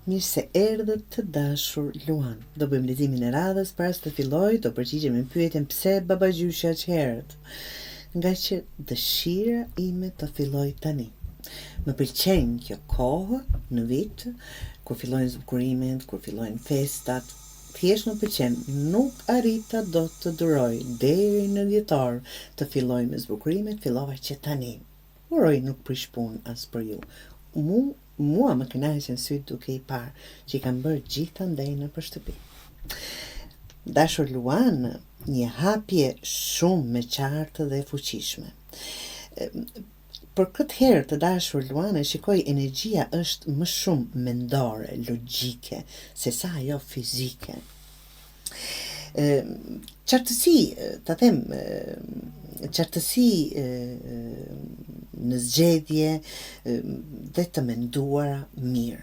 Mirë se erdhët të dashur Luan. Do bëjmë leximin e radhës, para se të filloj, do përgjigjem në pyetjen pse babagjyshja aq herët. Nga që dëshira ime të filloj tani. Më pëlqen kjo kohë në vit, kur fillojnë zbukurimet, kur fillojnë festat. Thjesht më pëlqen, nuk arrita do të duroj deri në dhjetor të filloj me zbukurimet, fillova që tani. Uroj nuk prish punë as për ju. Mua më kënaqen syt duke i parë që i kam bërë gjitha ndaj në për shtëpi. Dashur Luan, një hapje shumë me qartë dhe fuqishme. Për këtë herë të dashur Luan, shikoj energjia është më shumë mendore, logjike, se sa ajo fizike. Qartësi, ta them, qartësi në zgjedhje dhe të menduara mirë.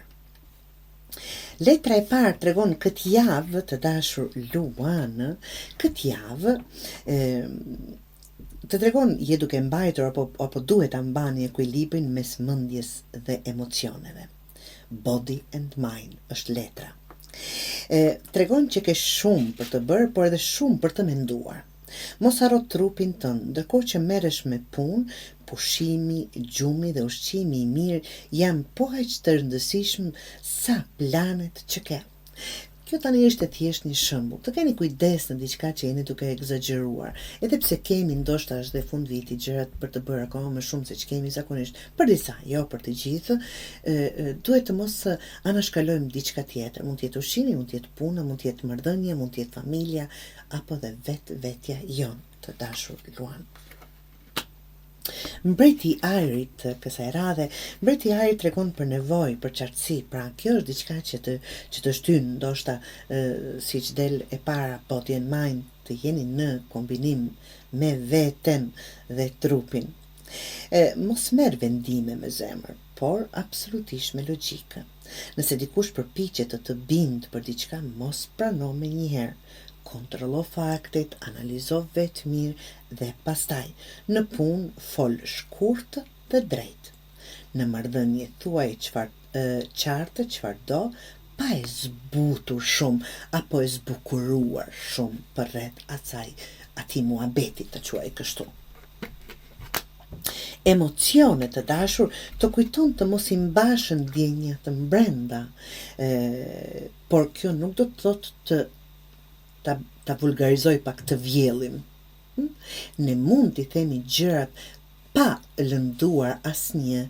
Letra e parë tregon këtë javë të dashur Luan, këtë javë të tregon je duke mbajtur apo duhet ta mbani ekuilibrin mes mendjes dhe emocioneve. Body and mind është letra. Tregon që ke shumë për të bërë, por edhe shumë për të menduar. Mos harro trupin tënd, ndërkohë që merresh me punë, pushimi, gjumi dhe ushqimi i mirë janë po aq të rëndësishëm sa planet që ke. Kjo tani është thjesht një shembull. Të keni kujdes në diçka që jeni duke egzageruar, edhe pse kemi ndoshta është dhe fund viti gjërat për të bërë akoma më shumë se ç'kemi zakonisht. Për disa, jo për të gjithë, duhet të mos anashkalojmë diçka tjetër. Mund të jetë ushqimi, mund të jetë puna, mund të jetë marrëdhënia, mund të jetë familja, apo dhe vetja jonë të dashur Luan. Mbreti i ajrit kësaj radhe, mbreti i ajrit tregon për nevojë, për qartësi, pra kjo është diçka që të shtyn, ndoshta siç del e para body and mind, të jeni në kombinim me veten dhe trupin. Mos merr vendime me zemër, por absolutisht me logjikë. Nëse dikush përpiqet të bindë për diçka, mos prano me njëherë. Kontrollo faktet, analizo vetë mirë dhe pastaj në punë fol shkurt dhe drejt. Në marrëdhënie thuaj qartë çfarë do, pa e zbutur shumë apo e zbukuruar shumë përreth atij muhabeti të quaj kështu. Emocionet të dashur të kujton të mos i mbashën ndjenjat të brenda, por kjo nuk do të thotë ta vulgarizoj pak të vjellim. Ne mund t'i themi gjërat pa lënduar asnjë,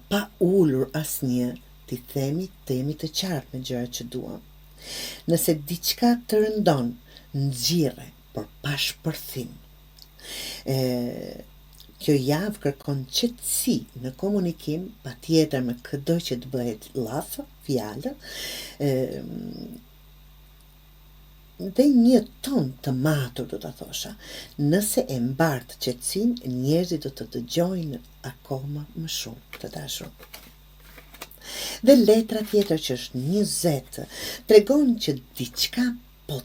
pa ulur asnjë, t'i themi të jemi të qartë me gjërat që duam. Nëse diçka të rëndon, nxirre, por pa shpërthim. Kjo javë kërkon qetësi në komunikim, patjetër me çdo që të bëhet llaf, fjalë, dhe një ton të matur do ta thosha. Nëse e mbart qetësinë, njerëzit do të dëgjojnë akoma më shumë të dashur. Dhe letra tjetër që është 20 tregon që diçka po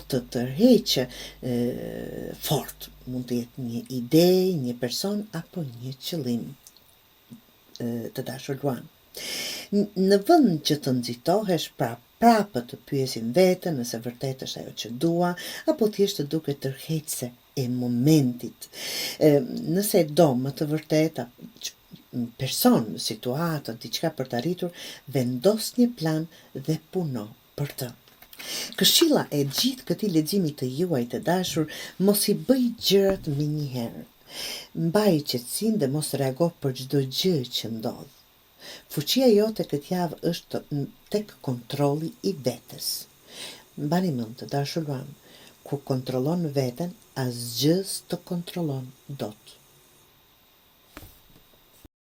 të tërheq fort. Mund të jetë një ide, një person apo një qëllim të dashur Luan. Në vend që të nxitohesh prapë të pyesim veten nëse vërtet është ajo që dua, apo thjesht të duket tërheqëse e momentit. Nëse do më të vërteta person, situatë, diçka për të arritur, vendos një plan dhe puno për të. Këshilla e gjithë këtij leximi të juaj të dashur, mos i bëj gjërat me njëherë. Mbaj qetësinë dhe mos reago për çdo gjë që ndodh. Fuqia jote këtë javë është tek kontrolli i vetes. Mbani mend të dashur Luan, kur kontrollon veten, asgjë s'të kontrollon dot.